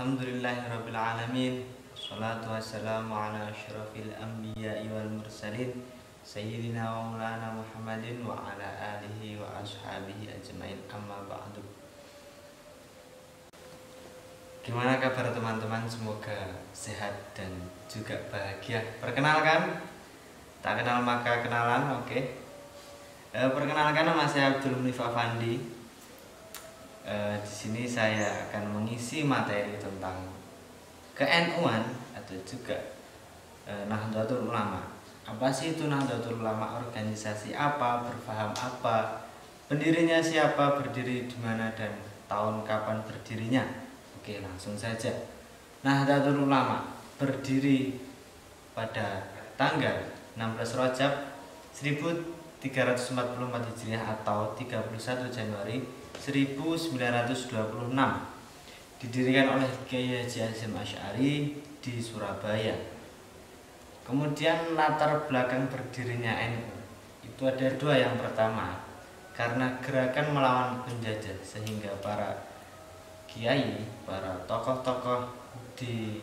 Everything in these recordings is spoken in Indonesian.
Alhamdulillahirrabbilalamin. Wassalatu wassalamu ala asyrafil anbiya'i wal mursalin Sayyidina wa maulana Muhammadin wa ala alihi wa ashabihi ajmain, amma ba'du. Gimana kabar teman-teman? Semoga sehat dan juga bahagia. Perkenalkan, tak kenal maka kenalan, oke. Perkenalkan, nama saya Abdul Munif Afandi. Di sini saya akan mengisi materi tentang ke-NU-an atau juga Nahdlatul Ulama. Apa sih itu Nahdlatul Ulama? Organisasi apa? Berfaham apa? Pendirinya siapa? Berdiri di mana dan tahun kapan berdirinya? Oke, langsung saja. Nahdlatul Ulama berdiri pada tanggal 16 Rajab 1344 Hijriah atau 31 Januari 1926, didirikan oleh Kiai Haji Hasyim Asy'ari di Surabaya. Kemudian latar belakang berdirinya NU itu ada dua. Yang pertama, karena gerakan melawan penjajah sehingga para kiai, para tokoh-tokoh di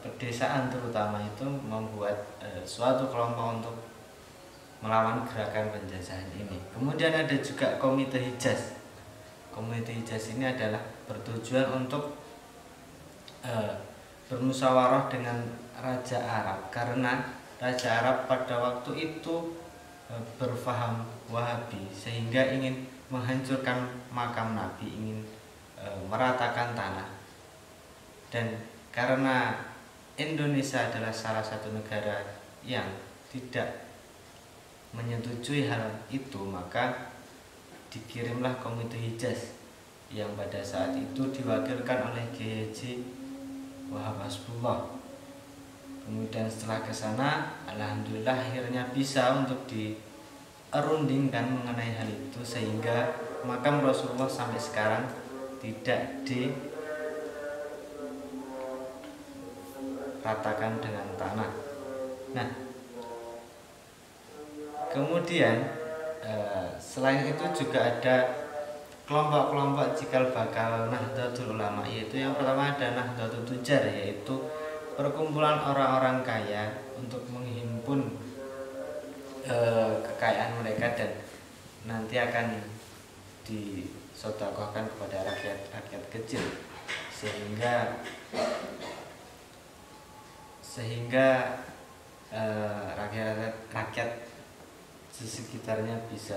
pedesaan terutama itu membuat suatu kelompok untuk melawan gerakan penjajahan ini. Kemudian ada juga Komite Hijaz. Komite Hijaz ini adalah bertujuan untuk bermusyawarah dengan Raja Arab, karena Raja Arab pada waktu itu berfaham Wahabi sehingga ingin menghancurkan makam Nabi, ingin meratakan tanah. Dan karena Indonesia adalah salah satu negara yang tidak menyetujui hal itu, maka dikirimlah Komite Hijaz yang pada saat itu diwakilkan oleh Kiai Haji Wahab Hasbullah. Kemudian setelah ke sana, alhamdulillah akhirnya bisa untuk dirundingkan mengenai hal itu sehingga makam Rasulullah sampai sekarang tidak diratakan dengan tanah. Nah, kemudian selain itu juga ada kelompok-kelompok cikal bakal Nahdlatul Ulama, yaitu yang pertama ada Nahdlatul Tujar, yaitu perkumpulan orang-orang kaya untuk menghimpun kekayaan mereka dan nanti akan disedekahkan kepada rakyat kecil sehingga rakyat di sekitarnya bisa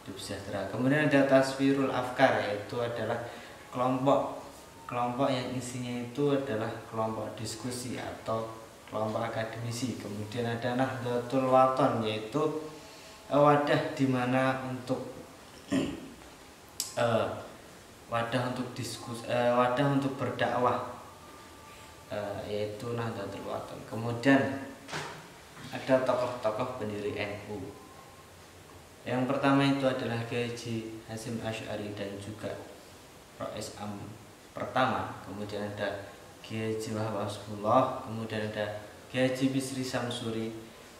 hidup sejahtera. Kemudian ada Tasfirul Afkar, yaitu adalah kelompok yang isinya itu adalah kelompok diskusi atau kelompok akademisi. Kemudian ada Nahdlatul Wathon, yaitu wadah di mana untuk wadah untuk berdakwah, yaitu Nahdlatul Wathon. Kemudian ada tokoh-tokoh pendiri NU. Yang pertama itu adalah Kiai Haji Hasyim Asy'ari dan juga Rais Am pertama. Kemudian ada Kiai Haji Wahab Hasbullah, kemudian ada Kiai Haji Bisri Samsuri,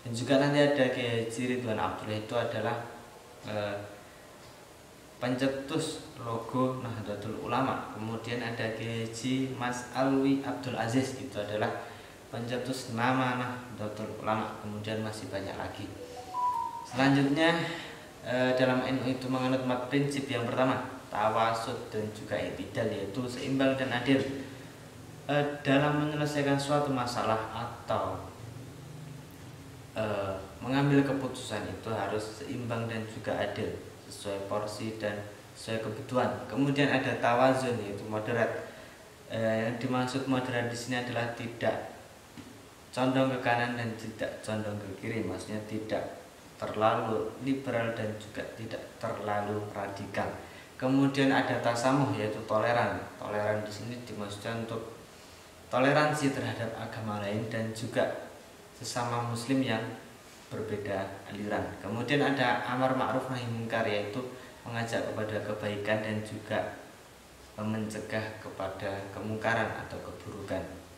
dan juga nanti ada Kiai Haji Ridwan Abdullah. Itu adalah pencetus logo Nahdlatul Ulama. Kemudian ada Kiai Haji Mas Alwi Abdul Aziz, itu adalah pencetus nama Nahdlatul Ulama. Kemudian masih banyak lagi. Selanjutnya dalam NU itu menganut 4 prinsip. Yang pertama, tawasud dan juga i'tidal, yaitu seimbang dan adil dalam menyelesaikan suatu masalah atau mengambil keputusan itu harus seimbang dan juga adil, sesuai porsi dan sesuai kebutuhan. Kemudian ada tawazun, yaitu moderat. Yang dimaksud moderat di sini adalah tidak condong ke kanan dan tidak condong ke kiri, maksudnya tidak terlalu liberal dan juga tidak terlalu radikal. Kemudian ada tasamuh, yaitu toleran. Toleran di sini dimaksudkan untuk toleransi terhadap agama lain dan juga sesama muslim yang berbeda aliran. Kemudian ada amar ma'ruf nahi munkar, yaitu mengajak kepada kebaikan dan juga mencegah kepada kemungkaran atau keburukan.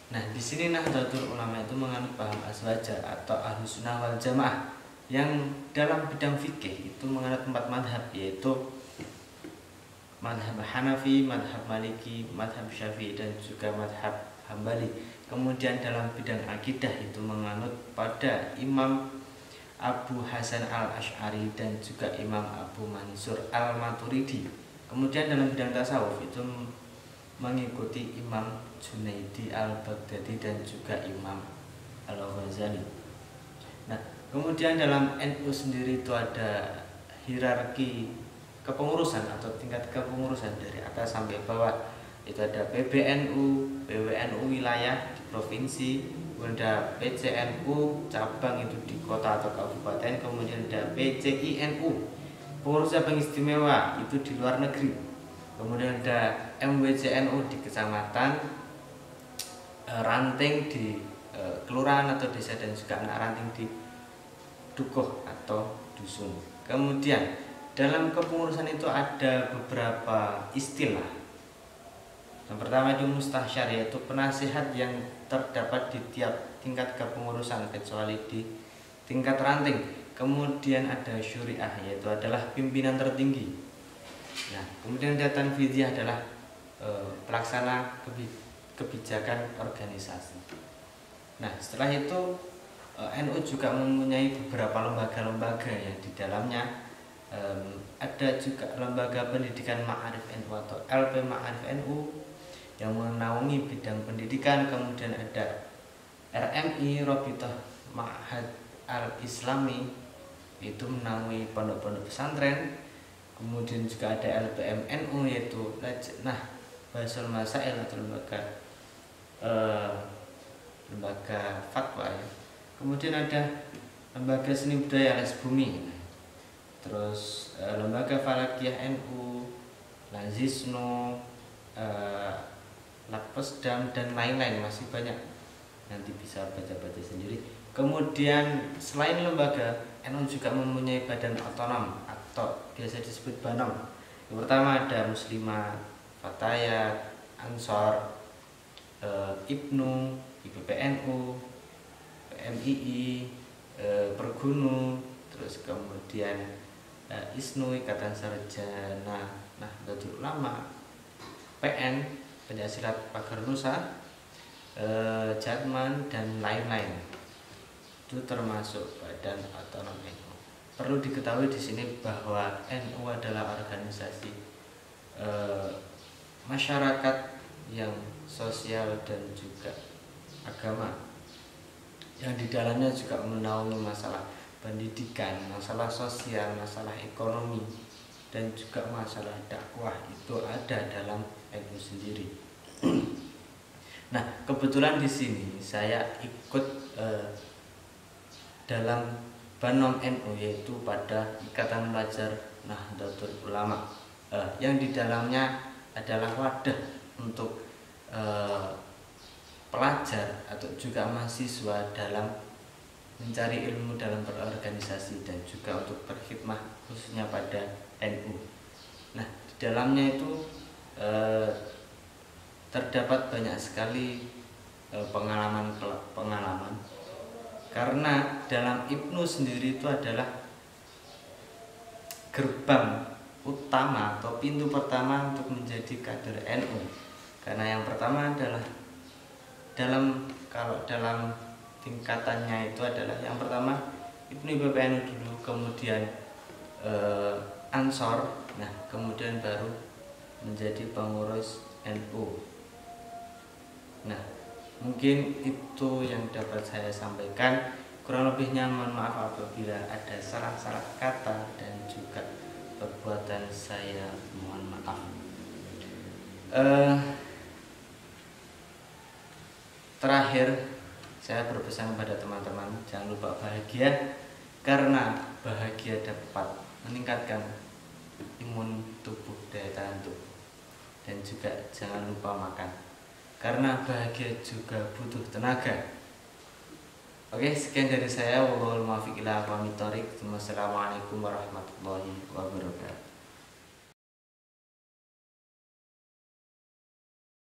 Nah, di sini Nahdlatul Ulama itu menganut paham azwajah atau Ahlus Sunnah wal Jamaah, yang dalam bidang fikih itu menganut 4 madhab, yaitu madhab Hanafi, madhab Maliki, madhab Syafi'i, dan juga madhab Hambali. Kemudian dalam bidang akidah itu menganut pada Imam Abu Hasan al-Ash'ari dan juga Imam Abu Mansur al-Maturidi. Kemudian dalam bidang tasawuf itu mengikuti Imam Junaidi al-Baghdadi dan juga Imam al-Ghazali. Nah, kemudian dalam NU sendiri itu ada hierarki kepengurusan atau tingkat kepengurusan dari atas sampai bawah. Itu ada PBNU, PWNU wilayah di provinsi, ada PCNU cabang itu di kota atau kabupaten, kemudian ada PCINU pengurus cabang istimewa itu di luar negeri, kemudian ada MWCNU di kecamatan, ranting di kelurahan atau desa, dan juga anak ranting di dukuh atau dusun. Kemudian dalam kepengurusan itu ada beberapa istilah. Yang pertama itu mustahsyar, yaitu penasihat yang terdapat di tiap tingkat kepengurusan kecuali di tingkat ranting. Kemudian ada syuriah, yaitu adalah pimpinan tertinggi. Nah, kemudian ada tanfidiyah, adalah pelaksana kebijakan organisasi. Nah, setelah itu NU juga mempunyai beberapa lembaga-lembaga yang di dalamnya ada juga lembaga pendidikan Ma'arif NU atau LP Ma'arif NU yang menaungi bidang pendidikan. Kemudian ada RMI, Rabithah Ma'had Al-Islami, itu menaungi pondok-pondok pesantren. Kemudian juga ada LPM NU, yaitu Lajnah Bahasul Masail atau lembaga fatwa ya. Kemudian ada lembaga seni budaya Les Bumi, terus lembaga Falakiyah NU, Lazisno, Lapesdam, dan lain-lain, masih banyak, nanti bisa baca-baca sendiri. Kemudian selain lembaga, NU juga mempunyai badan otonom atau biasa disebut BANOM. Yang pertama ada Muslimat, Fatayat, Ansor, IPNU, IPPNU, PMII, Pergunu, terus kemudian ISNU, Ikatan Sarjana Nahdlatul Ulama, PN, Pencaksilat Pagar Nusa, Jatman, dan lain-lain. Itu termasuk badan otonom NU. Perlu diketahui di sini bahwa NU adalah organisasi masyarakat yang sosial dan juga agama, yang di dalamnya juga menaungi masalah pendidikan, masalah sosial, masalah ekonomi, dan juga masalah dakwah. Itu ada dalam NU sendiri. Nah, kebetulan di sini saya ikut dalam BANOM NU, yaitu pada Ikatan Pelajar Nahdlatul Ulama, yang di dalamnya adalah wadah untuk pelajar atau juga mahasiswa dalam mencari ilmu dalam berorganisasi dan juga untuk berkhidmah khususnya pada NU. Nah, di dalamnya itu terdapat banyak sekali pengalaman, karena dalam IPNU sendiri itu adalah gerbang utama atau pintu pertama untuk menjadi kader NU. Karena yang pertama adalah kalau dalam tingkatannya itu adalah yang pertama IPNU IPPNU dulu, kemudian Ansor, nah kemudian baru menjadi pengurus NU. Nah, mungkin itu yang dapat saya sampaikan. Kurang lebihnya mohon maaf apabila ada salah-salah kata dan juga perbuatan saya, mohon maaf. Terakhir, saya berpesan kepada teman-teman, jangan lupa bahagia, karena bahagia dapat meningkatkan imun tubuh, daya tahan tubuh, dan juga jangan lupa makan, karena bahagia juga butuh tenaga. Oke, sekian dari saya. Wallahul muwaffiq ila aqwamit thoriq. Wassalamualaikum warahmatullahi wabarakatuh.